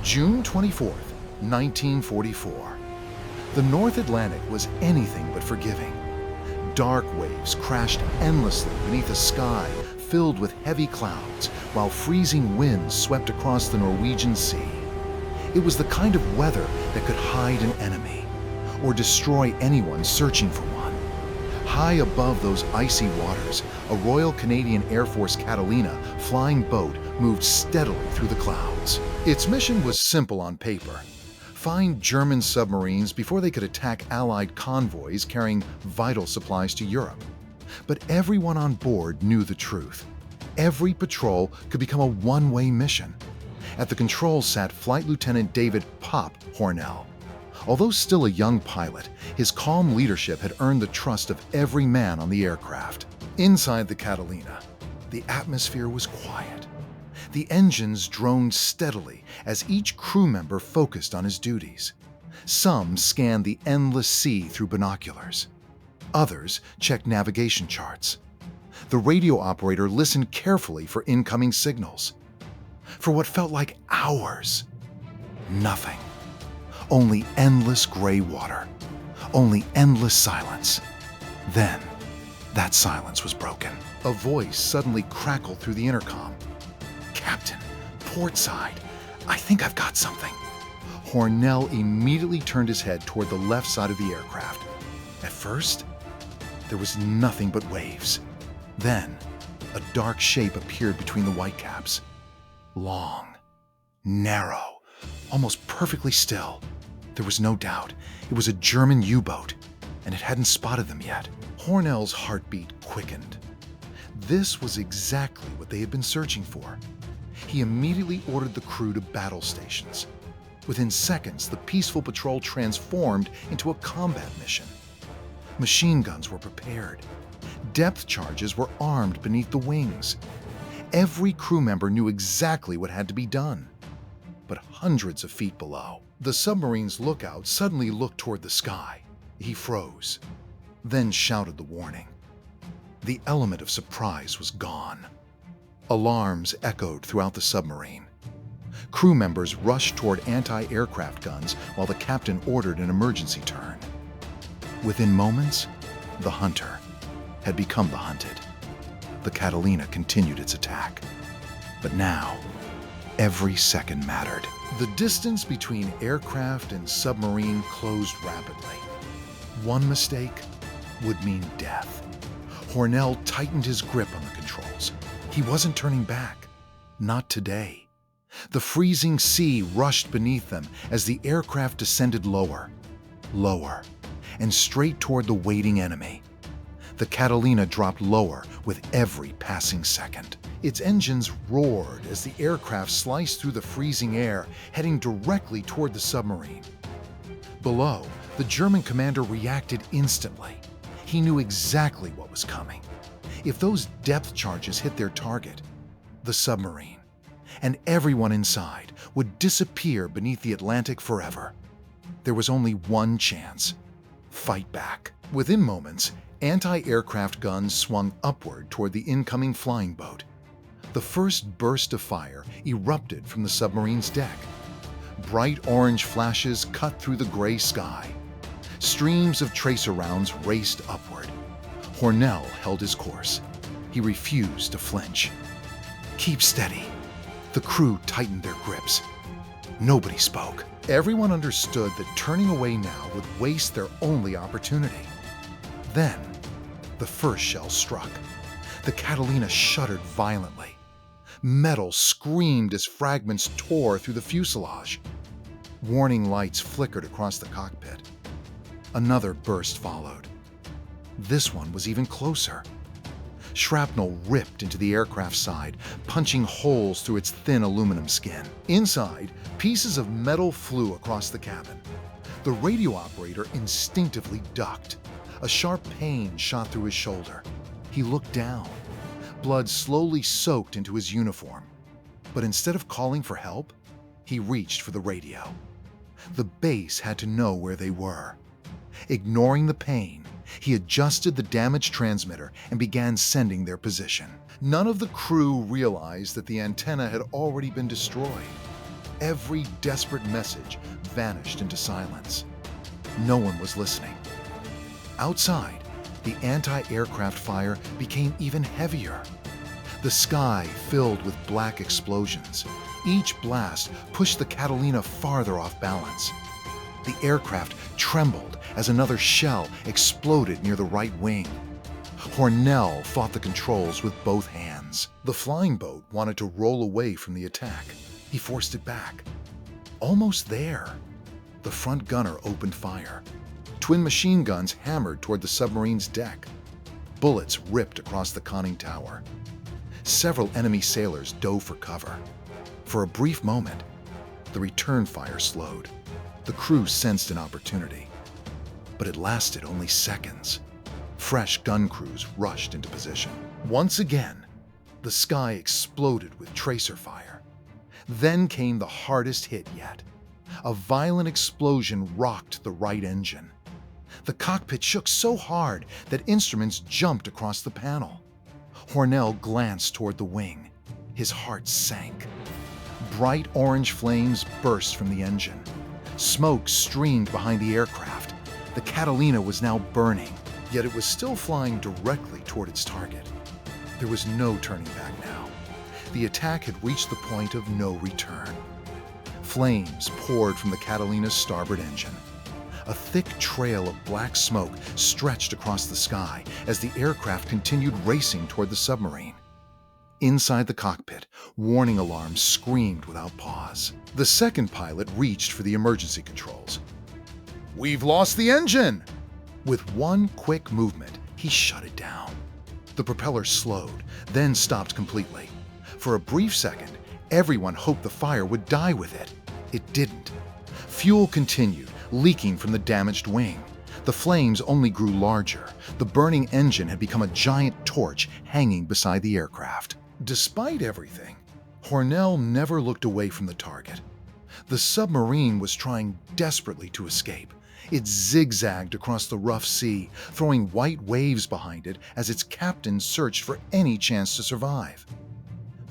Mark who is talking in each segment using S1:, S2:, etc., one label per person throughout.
S1: June 24th, 1944. The North Atlantic was anything but forgiving. Dark waves crashed endlessly beneath a sky filled with heavy clouds, while freezing winds swept across the Norwegian Sea. It was the kind of weather that could hide an enemy, or destroy anyone searching for one. High above those icy waters, a Royal Canadian Air Force Catalina Flying Boat moved steadily through the clouds. Its mission was simple on paper: find German submarines before they could attack Allied convoys carrying vital supplies to Europe. But everyone on board knew the truth. Every patrol could become a one-way mission. At the controls sat Flight Lieutenant David "Pop" Hornell. Although still a young pilot, his calm leadership had earned the trust of every man on the aircraft. Inside the Catalina, the atmosphere was quiet. The engines droned steadily as each crew member focused on his duties. Some scanned the endless sea through binoculars. Others checked navigation charts. The radio operator listened carefully for incoming signals. For what felt like hours, nothing. Only endless gray water. Only endless silence. Then, that silence was broken. A voice suddenly crackled through the intercom. "Captain, port side. I think I've got something." Hornell immediately turned his head toward the left side of the aircraft. At first, there was nothing but waves. Then, a dark shape appeared between the whitecaps. Long, narrow, almost perfectly still. There was no doubt it was a German U-boat, and it hadn't spotted them yet. Hornell's heartbeat quickened. This was exactly what they had been searching for. He immediately ordered the crew to battle stations. Within seconds, the peaceful patrol transformed into a combat mission. Machine guns were prepared. Depth charges were armed beneath the wings. Every crew member knew exactly what had to be done. But hundreds of feet below, the submarine's lookout suddenly looked toward the sky. He froze, then shouted the warning. The element of surprise was gone. Alarms echoed throughout the submarine. Crew members rushed toward anti-aircraft guns while the captain ordered an emergency turn. Within moments, the hunter had become the hunted. The Catalina continued its attack. But now, every second mattered. The distance between aircraft and submarine closed rapidly. One mistake would mean death. Hornell tightened his grip on the controls. He wasn't turning back. Not today. The freezing sea rushed beneath them as the aircraft descended lower, lower, and straight toward the waiting enemy. The Catalina dropped lower with every passing second. Its engines roared as the aircraft sliced through the freezing air, heading directly toward the submarine. Below, the German commander reacted instantly. He knew exactly what was coming. If those depth charges hit their target, the submarine, and everyone inside would disappear beneath the Atlantic forever. There was only one chance: fight back. Within moments, anti-aircraft guns swung upward toward the incoming flying boat. The first burst of fire erupted from the submarine's deck. Bright orange flashes cut through the gray sky. Streams of tracer rounds raced upward. Hornell held his course. He refused to flinch. "Keep steady." The crew tightened their grips. Nobody spoke. Everyone understood that turning away now would waste their only opportunity. Then, the first shell struck. The Catalina shuddered violently. Metal screamed as fragments tore through the fuselage. Warning lights flickered across the cockpit. Another burst followed. This one was even closer. Shrapnel ripped into the aircraft's side, punching holes through its thin aluminum skin. Inside, pieces of metal flew across the cabin. The radio operator instinctively ducked. A sharp pain shot through his shoulder. He looked down. Blood slowly soaked into his uniform. But instead of calling for help, he reached for the radio. The base had to know where they were. Ignoring the pain, he adjusted the damaged transmitter and began sending their position. None of the crew realized that the antenna had already been destroyed. Every desperate message vanished into silence. No one was listening. Outside, the anti-aircraft fire became even heavier. The sky filled with black explosions. Each blast pushed the Catalina farther off balance. The aircraft trembled as another shell exploded near the right wing. Hornell fought the controls with both hands. The flying boat wanted to roll away from the attack. He forced it back. Almost there. The front gunner opened fire. Twin machine guns hammered toward the submarine's deck. Bullets ripped across the conning tower. Several enemy sailors dove for cover. For a brief moment, the return fire slowed. The crew sensed an opportunity. But it lasted only seconds. Fresh gun crews rushed into position. Once again, the sky exploded with tracer fire. Then came the hardest hit yet. A violent explosion rocked the right engine. The cockpit shook so hard that instruments jumped across the panel. Hornell glanced toward the wing. His heart sank. Bright orange flames burst from the engine. Smoke streamed behind the aircraft. The Catalina was now burning, yet it was still flying directly toward its target. There was no turning back now. The attack had reached the point of no return. Flames poured from the Catalina's starboard engine. A thick trail of black smoke stretched across the sky as the aircraft continued racing toward the submarine. Inside the cockpit, warning alarms screamed without pause. The second pilot reached for the emergency controls. "We've lost the engine!" With one quick movement, he shut it down. The propeller slowed, then stopped completely. For a brief second, everyone hoped the fire would die with it. It didn't. Fuel continued, leaking from the damaged wing. The flames only grew larger. The burning engine had become a giant torch hanging beside the aircraft. Despite everything, Hornell never looked away from the target. The submarine was trying desperately to escape. It zigzagged across the rough sea, throwing white waves behind it as its captain searched for any chance to survive.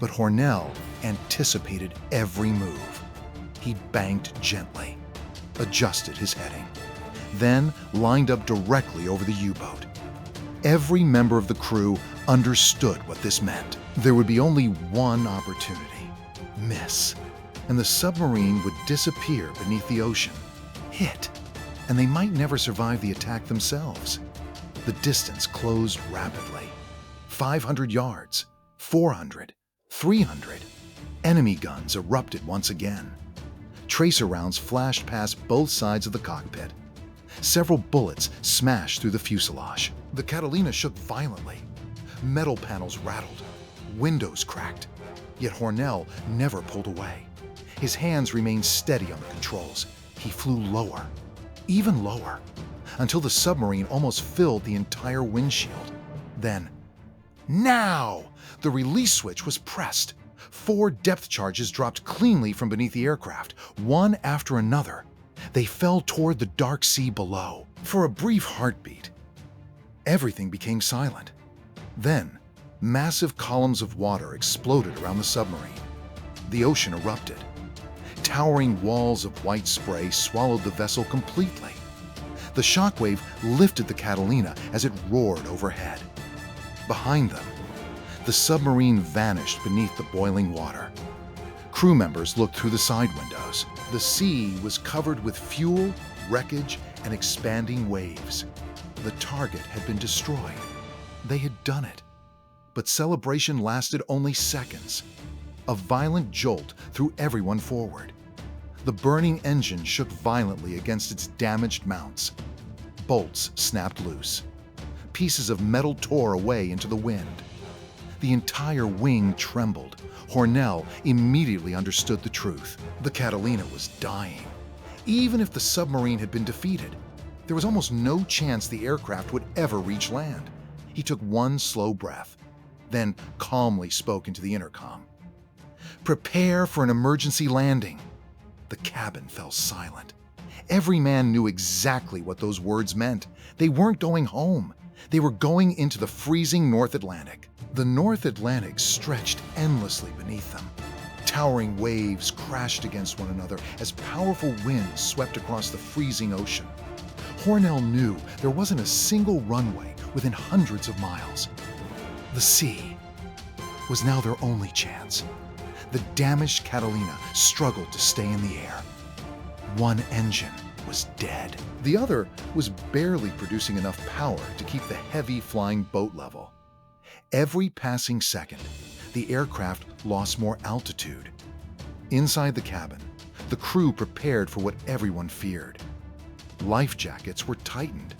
S1: But Hornell anticipated every move. He banked gently, adjusted his heading, then lined up directly over the U-boat. Every member of the crew understood what this meant. There would be only one opportunity: miss, and the submarine would disappear beneath the ocean. Hit, and they might never survive the attack themselves. The distance closed rapidly. 500 yards, 400, 300. Enemy guns erupted once again. Tracer rounds flashed past both sides of the cockpit. Several bullets smashed through the fuselage. The Catalina shook violently. Metal panels rattled. Windows cracked. Yet Hornell never pulled away. His hands remained steady on the controls. He flew lower, even lower, until the submarine almost filled the entire windshield. Then, now! The release switch was pressed. 4 depth charges dropped cleanly from beneath the aircraft, one after another. They fell toward the dark sea below. For a brief heartbeat, everything became silent. Then, massive columns of water exploded around the submarine. The ocean erupted. Towering walls of white spray swallowed the vessel completely. The shockwave lifted the Catalina as it roared overhead. Behind them, the submarine vanished beneath the boiling water. Crew members looked through the side windows. The sea was covered with fuel, wreckage, and expanding waves. The target had been destroyed. They had done it. But celebration lasted only seconds. A violent jolt threw everyone forward. The burning engine shook violently against its damaged mounts. Bolts snapped loose. Pieces of metal tore away into the wind. The entire wing trembled. Hornell immediately understood the truth. The Catalina was dying. Even if the submarine had been defeated, there was almost no chance the aircraft would ever reach land. He took one slow breath, then calmly spoke into the intercom. "Prepare for an emergency landing." The cabin fell silent. Every man knew exactly what those words meant. They weren't going home. They were going into the freezing North Atlantic. The North Atlantic stretched endlessly beneath them. Towering waves crashed against one another as powerful winds swept across the freezing ocean. Hornell knew there wasn't a single runway within hundreds of miles. The sea was now their only chance. The damaged Catalina struggled to stay in the air. One engine was dead. The other was barely producing enough power to keep the heavy flying boat level. Every passing second, the aircraft lost more altitude. Inside the cabin, the crew prepared for what everyone feared. Life jackets were tightened.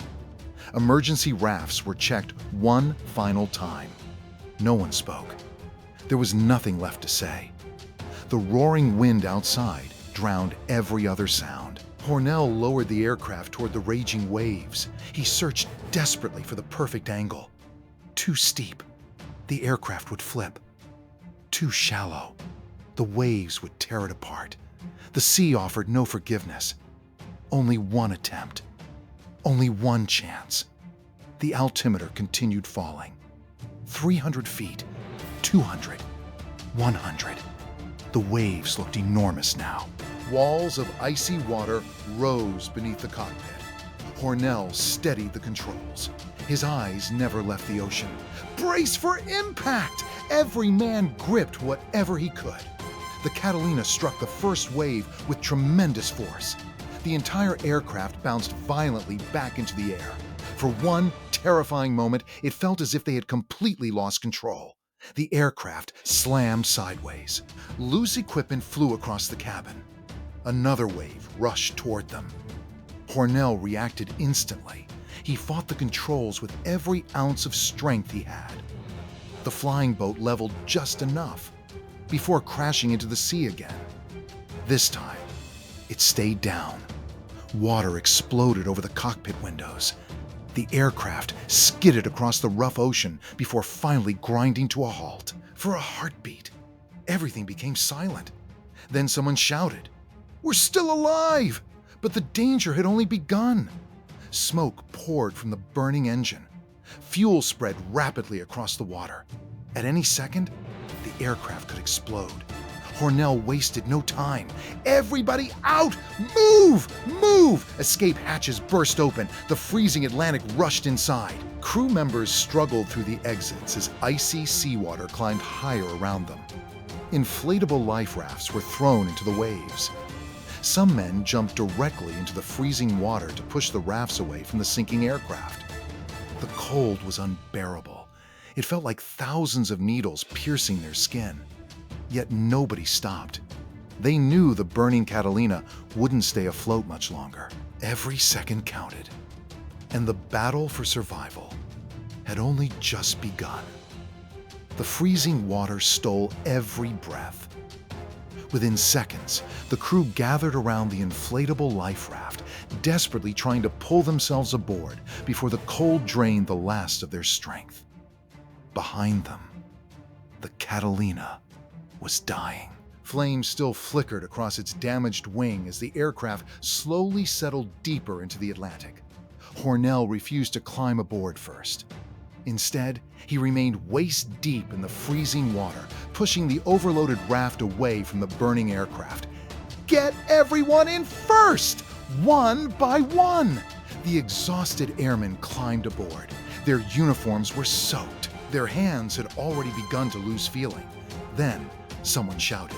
S1: Emergency rafts were checked one final time. No one spoke. There was nothing left to say. The roaring wind outside drowned every other sound. Hornell lowered the aircraft toward the raging waves. He searched desperately for the perfect angle. Too steep, the aircraft would flip. Too shallow, the waves would tear it apart. The sea offered no forgiveness. Only one attempt. Only one chance. The altimeter continued falling. 300 feet, 200, 100. The waves looked enormous now. Walls of icy water rose beneath the cockpit. Hornell steadied the controls. His eyes never left the ocean. Brace for impact! Every man gripped whatever he could. The Catalina struck the first wave with tremendous force. The entire aircraft bounced violently back into the air. For one terrifying moment, it felt as if they had completely lost control. The aircraft slammed sideways. Loose equipment flew across the cabin. Another wave rushed toward them. Hornell reacted instantly. He fought the controls with every ounce of strength he had. The flying boat leveled just enough before crashing into the sea again. This time, it stayed down. Water exploded over the cockpit windows. The aircraft skidded across the rough ocean before finally grinding to a halt. For a heartbeat, everything became silent. Then someone shouted, "We're still alive!" But the danger had only begun. Smoke poured from the burning engine. Fuel spread rapidly across the water. At any second, the aircraft could explode. Hornell wasted no time. "Everybody out! Move! Move!" Escape hatches burst open. The freezing Atlantic rushed inside. Crew members struggled through the exits as icy seawater climbed higher around them. Inflatable life rafts were thrown into the waves. Some men jumped directly into the freezing water to push the rafts away from the sinking aircraft. The cold was unbearable. It felt like thousands of needles piercing their skin. Yet nobody stopped. They knew the burning Catalina wouldn't stay afloat much longer. Every second counted, and the battle for survival had only just begun. The freezing water stole every breath. Within seconds, the crew gathered around the inflatable life raft, desperately trying to pull themselves aboard before the cold drained the last of their strength. Behind them, the Catalina was dying. Flames still flickered across its damaged wing as the aircraft slowly settled deeper into the Atlantic. Hornell refused to climb aboard first. Instead, he remained waist-deep in the freezing water, pushing the overloaded raft away from the burning aircraft. "Get everyone in first!" One by one! The exhausted airmen climbed aboard. Their uniforms were soaked. Their hands had already begun to lose feeling. Then, someone shouted,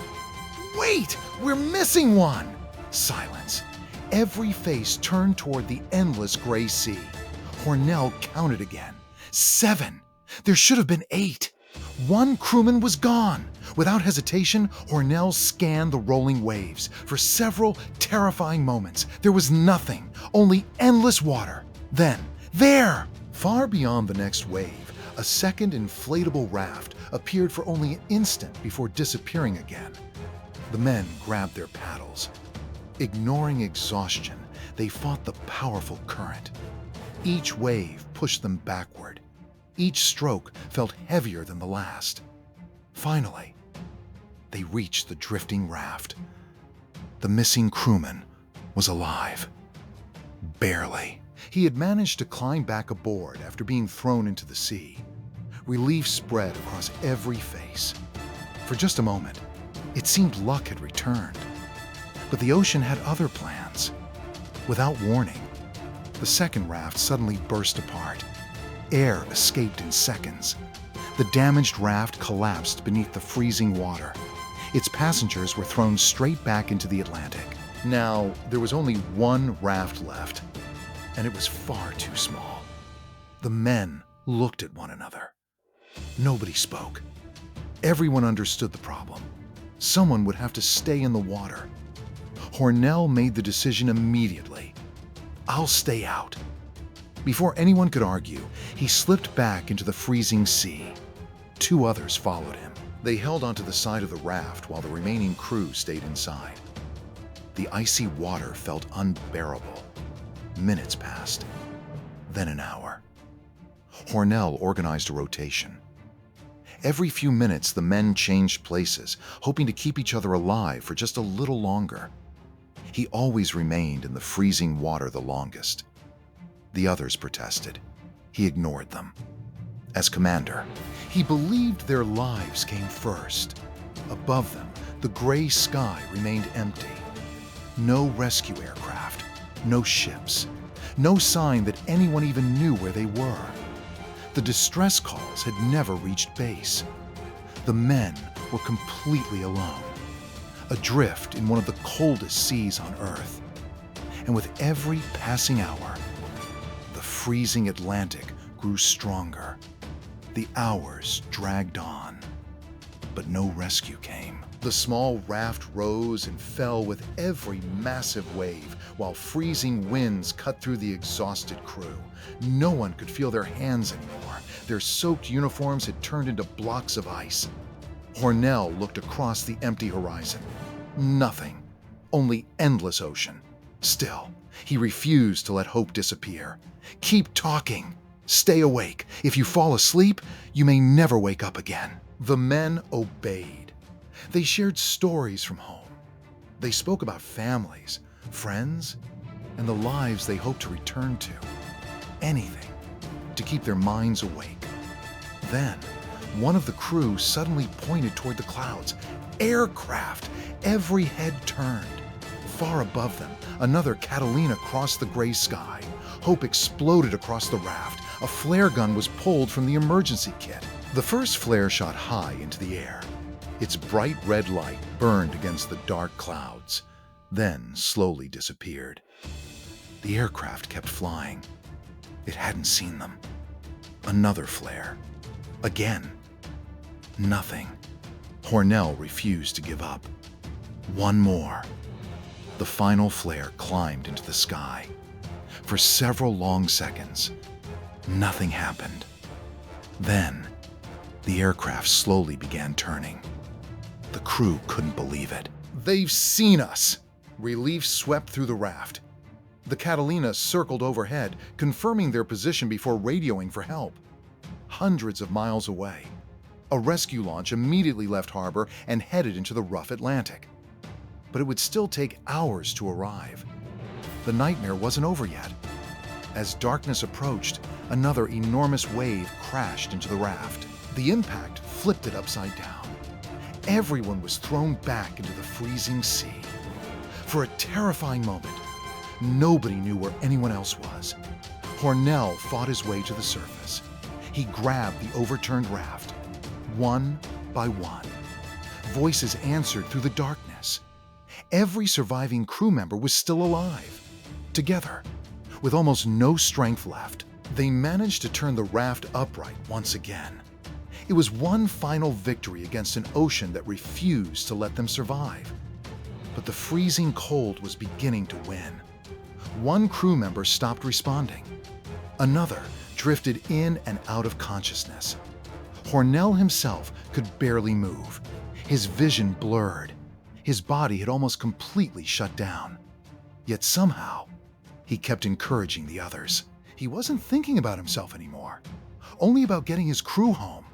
S1: "Wait! We're missing one!" Silence. Every face turned toward the endless gray sea. Hornell counted again. 7. There should have been 8. One crewman was gone. Without hesitation, Hornell scanned the rolling waves. For several terrifying moments, there was nothing, only endless water. Then, there! Far beyond the next wave, a second inflatable raft appeared for only an instant before disappearing again. The men grabbed their paddles. Ignoring exhaustion, they fought the powerful current. Each wave pushed them backward. Each stroke felt heavier than the last. Finally, they reached the drifting raft. The missing crewman was alive. Barely. He had managed to climb back aboard after being thrown into the sea. Relief spread across every face. For just a moment, It seemed luck had returned. But the ocean had other plans. Without warning, the second raft suddenly burst apart. Air escaped in seconds. The damaged raft collapsed beneath the freezing water. Its passengers were thrown straight back into the Atlantic. Now, there was only one raft left, and it was far too small. The men looked at one another. Nobody spoke. Everyone understood the problem. Someone would have to stay in the water. Hornell made the decision immediately. I'll stay out. Before anyone could argue, he slipped back into the freezing sea. Two others followed him. They held onto the side of the raft while the remaining crew stayed inside. The icy water felt unbearable. Minutes passed, then an hour. Hornell organized a rotation. Every few minutes, the men changed places, hoping to keep each other alive for just a little longer. He always remained in the freezing water the longest. The others protested. He ignored them. As commander, he believed their lives came first. Above them, the gray sky remained empty. No rescue aircraft, no ships, no sign that anyone even knew where they were. The distress calls had never reached base. The men were completely alone, adrift in one of the coldest seas on Earth. And with every passing hour, the freezing Atlantic grew stronger. The hours dragged on, but no rescue came. The small raft rose and fell with every massive wave, while freezing winds cut through the exhausted crew. No one could feel their hands anymore. Their soaked uniforms had turned into blocks of ice. Hornell looked across the empty horizon. Nothing, only endless ocean. Still, he refused to let hope disappear. Keep talking. Stay awake. If you fall asleep, you may never wake up again. The men obeyed. They shared stories from home. They spoke about families, friends, and the lives they hoped to return to. Anything to keep their minds awake. Then, one of the crew suddenly pointed toward the clouds. Aircraft! Every head turned. Far above them, another Catalina crossed the gray sky. Hope exploded across the raft. A flare gun was pulled from the emergency kit. The first flare shot high into the air. Its bright red light burned against the dark clouds, then slowly disappeared. The aircraft kept flying. It hadn't seen them. Another flare. Again. Nothing. Hornell refused to give up. One more. The final flare climbed into the sky. For several long seconds, nothing happened. Then, the aircraft slowly began turning. The crew couldn't believe it. They've seen us! Relief swept through the raft. The Catalina circled overhead, confirming their position before radioing for help. Hundreds of miles away, a rescue launch immediately left harbor and headed into the rough Atlantic. But it would still take hours to arrive. The nightmare wasn't over yet. As darkness approached, another enormous wave crashed into the raft. The impact flipped it upside down. Everyone was thrown back into the freezing sea. For a terrifying moment, nobody knew where anyone else was. Hornell fought his way to the surface. He grabbed the overturned raft, one by one. Voices answered through the darkness. Every surviving crew member was still alive. Together, with almost no strength left, they managed to turn the raft upright once again. It was one final victory against an ocean that refused to let them survive. But the freezing cold was beginning to win. One crew member stopped responding. Another drifted in and out of consciousness. Hornell himself could barely move. His vision blurred. His body had almost completely shut down. Yet somehow, he kept encouraging the others. He wasn't thinking about himself anymore, only about getting his crew home.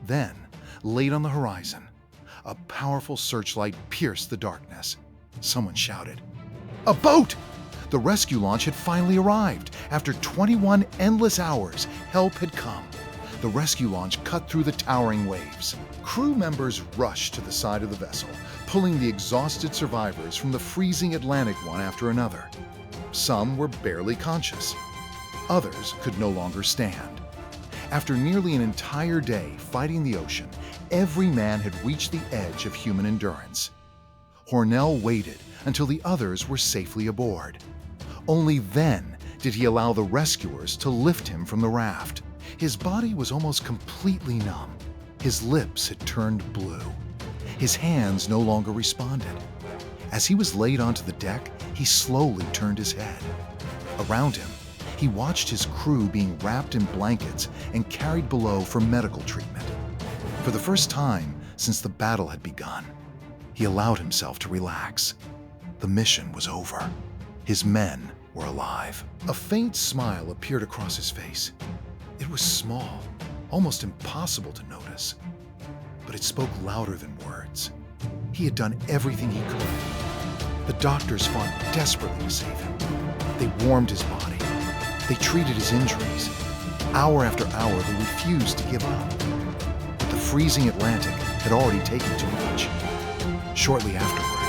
S1: Then, late on the horizon, a powerful searchlight pierced the darkness. Someone shouted, "A boat!" The rescue launch had finally arrived. After 21 endless hours, help had come. The rescue launch cut through the towering waves. Crew members rushed to the side of the vessel, pulling the exhausted survivors from the freezing Atlantic one after another. Some were barely conscious. Others could no longer stand. After nearly an entire day fighting the ocean, every man had reached the edge of human endurance. Hornell waited until the others were safely aboard. Only then did he allow the rescuers to lift him from the raft. His body was almost completely numb. His lips had turned blue. His hands no longer responded. As he was laid onto the deck, he slowly turned his head. Around him, he watched his crew being wrapped in blankets and carried below for medical treatment. For the first time since the battle had begun, he allowed himself to relax. The mission was over. His men were alive. A faint smile appeared across his face. It was small, almost impossible to notice, but it spoke louder than words. He had done everything he could. The doctors fought desperately to save him. They warmed his body. They treated his injuries. Hour after hour, they refused to give up. But the freezing Atlantic had already taken too much. Shortly afterward,